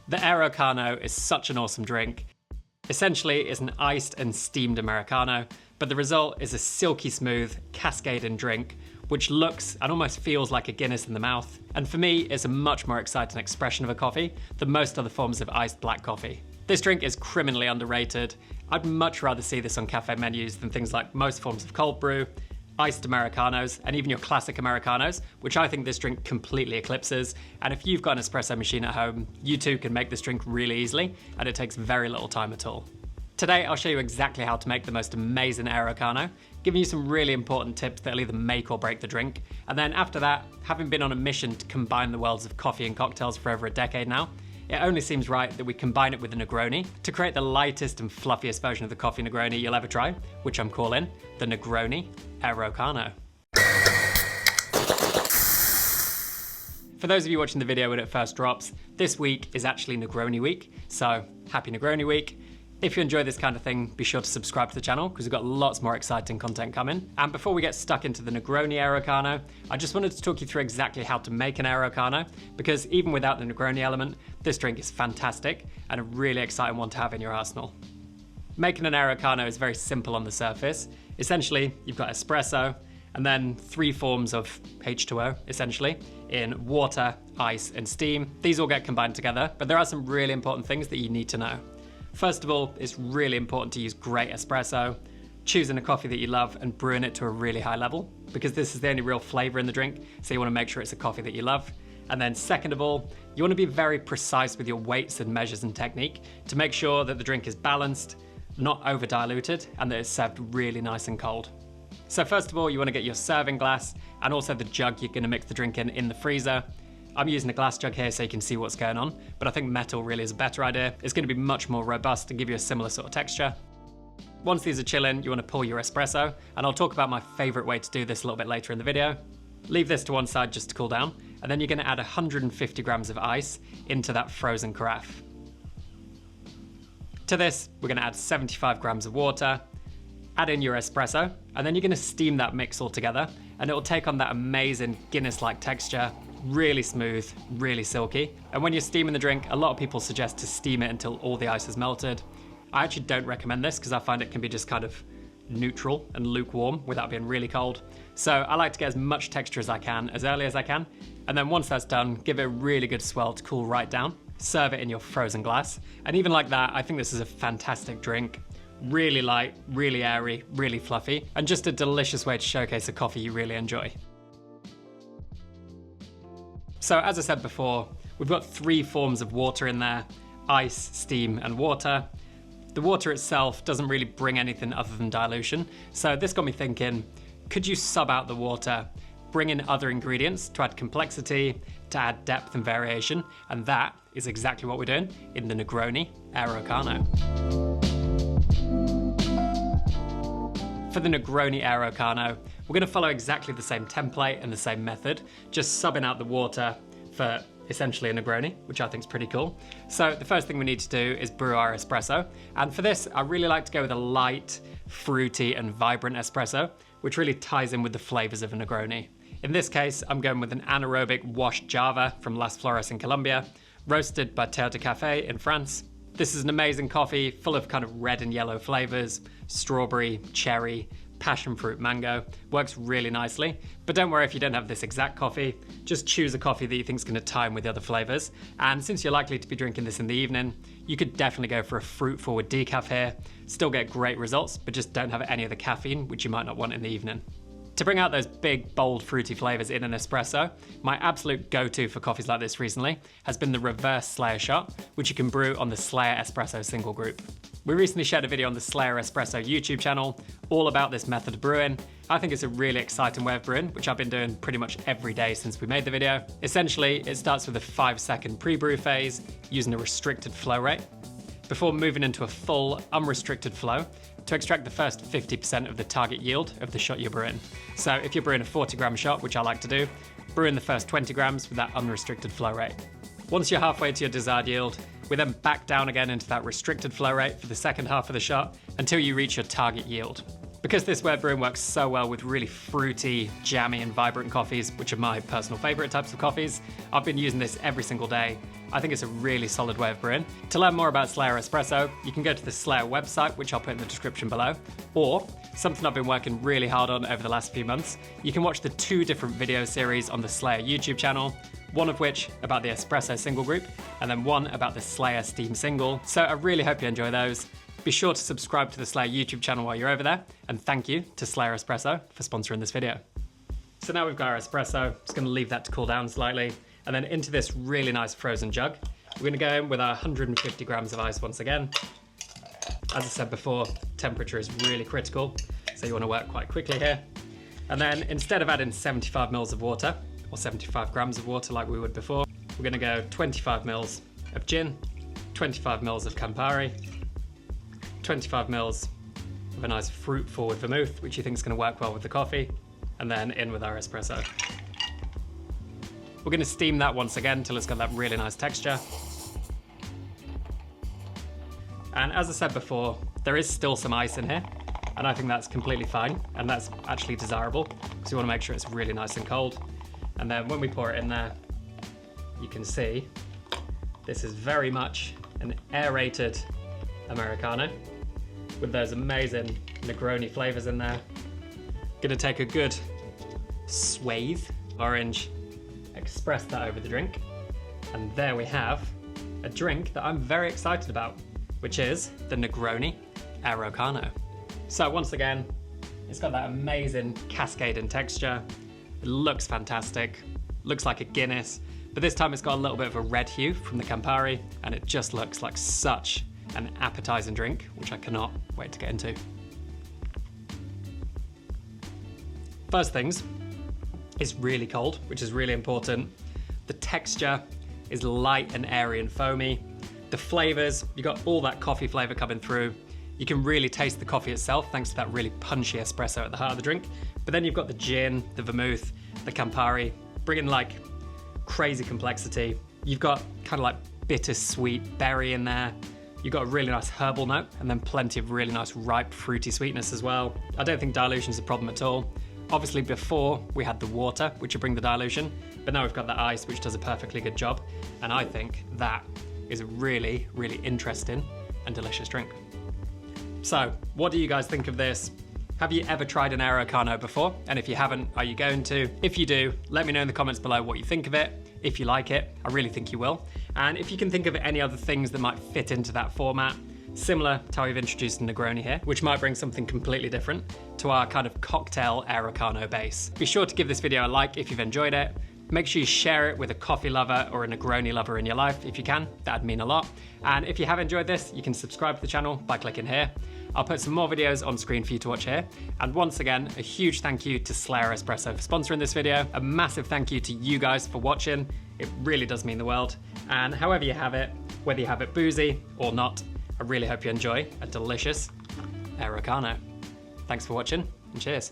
The Aerocano is such an awesome drink. Essentially, it's an iced and steamed Americano, but the result is a silky smooth, cascading drink, which looks and almost feels like a Guinness in the mouth. And for me, it's a much more exciting expression of a coffee than most other forms of iced black coffee. This drink is criminally underrated. I'd much rather see this on cafe menus than things like most forms of cold brew, iced Americanos, and even your classic Americanos, which I think this drink completely eclipses. And if you've got an espresso machine at home, you too can make this drink really easily, and it takes very little time at all. Today, I'll show you exactly how to make the most amazing Aerocano, giving you some really important tips that'll either make or break the drink. And then after that, having been on a mission to combine the worlds of coffee and cocktails for over a decade now, it only seems right that we combine it with a Negroni to create the lightest and fluffiest version of the coffee Negroni you'll ever try, which I'm calling the Negroni Aerocano. For those of you watching the video when it first drops, this week is actually Negroni week, so happy Negroni week. If you enjoy this kind of thing, be sure to subscribe to the channel because we've got lots more exciting content coming. And before we get stuck into the Negroni Aerocano, I just wanted to talk you through exactly how to make an Aerocano, because even without the Negroni element, this drink is fantastic and a really exciting one to have in your arsenal. Making an Aerocano is very simple on the surface. Essentially, you've got espresso and then 3 forms of H2O, essentially, in water, ice, and steam. These all get combined together, but there are some really important things that you need to know. First of all, it's really important to use great espresso, choosing a coffee that you love and brewing it to a really high level, because this is the only real flavor in the drink, so you want to make sure it's a coffee that you love. And then second of all, you want to be very precise with your weights and measures and technique to make sure that the drink is balanced, not over diluted, and that it's served really nice and cold. So first of all, you want to get your serving glass and also the jug you're going to mix the drink in the freezer. I'm using a glass jug here so you can see what's going on, but I think metal really is a better idea. It's going to be much more robust and give you a similar sort of texture. Once these are chilling, you want to pour your espresso, and I'll talk about my favorite way to do this a little bit later in the video. Leave this to one side just to cool down, and then you're going to add 150 grams of ice into that frozen carafe. To this, we're going to add 75 grams of water, add in your espresso, and then you're going to steam that mix all together, and it will take on that amazing Guinness-like texture. Really smooth, really silky. And when you're steaming the drink, a lot of people suggest to steam it until all the ice is melted. I actually don't recommend this because I find it can be just kind of neutral and lukewarm without being really cold. So I like to get as much texture as I can, as early as I can. And then once that's done, give it a really good swell to cool right down. Serve it in your frozen glass. And even like that, I think this is a fantastic drink. Really light, really airy, really fluffy, and just a delicious way to showcase a coffee you really enjoy. So as I said before, we've got 3 forms of water in there: ice, steam, and water. The water itself doesn't really bring anything other than dilution. So this got me thinking, could you sub out the water, bring in other ingredients to add complexity, to add depth and variation? And that is exactly what we're doing in the Negroni Aerocano. For the Negroni Aerocano, we're going to follow exactly the same template and the same method, just subbing out the water for essentially a Negroni, which I think is pretty cool. So the first thing we need to do is brew our espresso. And for this, I really like to go with a light, fruity and vibrant espresso, which really ties in with the flavors of a Negroni. In this case, I'm going with an anaerobic washed Java from Las Flores in Colombia, roasted by Terre de Café in France. This is an amazing coffee full of kind of red and yellow flavors: strawberry, cherry, passion fruit, mango. Works really nicely. But don't worry if you don't have this exact coffee. Just choose a coffee that you think is going to tie in with the other flavors. And since you're likely to be drinking this in the evening, you could definitely go for a fruit-forward decaf here. Still get great results, but just don't have any of the caffeine, which you might not want in the evening. To bring out those big, bold, fruity flavors in an espresso, my absolute go-to for coffees like this recently has been the reverse Slayer shot, which you can brew on the Slayer Espresso single group. We recently shared a video on the Slayer Espresso YouTube channel all about this method of brewing. I think it's a really exciting way of brewing, which I've been doing pretty much every day since we made the video. Essentially, it starts with a 5-second pre-brew phase using a restricted flow rate, before moving into a full, unrestricted flow to extract the first 50% of the target yield of the shot you're brewing. So if you're brewing a 40-gram shot, which I like to do, brew in the first 20 grams with that unrestricted flow rate. Once you're halfway to your desired yield, we then back down again into that restricted flow rate for the second half of the shot until you reach your target yield. Because this way of brewing works so well with really fruity, jammy and vibrant coffees, which are my personal favourite types of coffees, I've been using this every single day. I think it's a really solid way of brewing. To learn more about Slayer Espresso, you can go to the Slayer website, which I'll put in the description below, or something I've been working really hard on over the last few months, you can watch the 2 different video series on the Slayer YouTube channel, one of which about the espresso single group, and then one about the Slayer steam single. So I really hope you enjoy those. Be sure to subscribe to the Slayer YouTube channel while you're over there, and thank you to Slayer Espresso for sponsoring this video. So now we've got our espresso, just gonna leave that to cool down slightly, and then into this really nice frozen jug. We're gonna go in with our 150 grams of ice once again. As I said before, temperature is really critical, so you wanna work quite quickly here. And then instead of adding 75 mils of water, or 75 grams of water like we would before, we're gonna go 25 mils of gin, 25 mils of Campari, 25 mils of a nice fruit-forward vermouth, which you think is going to work well with the coffee, and then in with our espresso. We're going to steam that once again till it's got that really nice texture. And as I said before, there is still some ice in here, and I think that's completely fine, and that's actually desirable, because you want to make sure it's really nice and cold. And then when we pour it in there, you can see this is very much an aerated Americano, with those amazing Negroni flavors in there. Gonna take a good swathe orange, express that over the drink, and there we have a drink that I'm very excited about, which is the Negroni Aerocano. So once again, it's got that amazing cascading texture. It looks fantastic, looks like a Guinness, but this time it's got a little bit of a red hue from the Campari, and it just looks like such an appetizing drink, which I cannot wait to get into. First things, it's really cold, which is really important. The texture is light and airy and foamy. The flavors, you got all that coffee flavor coming through. You can really taste the coffee itself thanks to that really punchy espresso at the heart of the drink. But then you've got the gin, the vermouth, the Campari, bringing like crazy complexity. You've got kind of like bittersweet berry in there. You've got a really nice herbal note, and then plenty of really nice ripe fruity sweetness as well. I don't think dilution is a problem at all. Obviously before we had the water, which would bring the dilution, but now we've got the ice, which does a perfectly good job. And I think that is a really, really interesting and delicious drink. So what do you guys think of this? Have you ever tried an Aerocano before? And if you haven't, are you going to? If you do, let me know in the comments below what you think of it. If you like it, I really think you will. And if you can think of any other things that might fit into that format, similar to how we've introduced a Negroni here, which might bring something completely different to our kind of cocktail Aerocano base. Be sure to give this video a like if you've enjoyed it. Make sure you share it with a coffee lover or a Negroni lover in your life if you can, that'd mean a lot. And if you have enjoyed this, you can subscribe to the channel by clicking here. I'll put some more videos on screen for you to watch here. And once again, a huge thank you to Slayer Espresso for sponsoring this video. A massive thank you to you guys for watching. It really does mean the world. And however you have it, whether you have it boozy or not, I really hope you enjoy a delicious Aerocano. Thanks for watching, and cheers.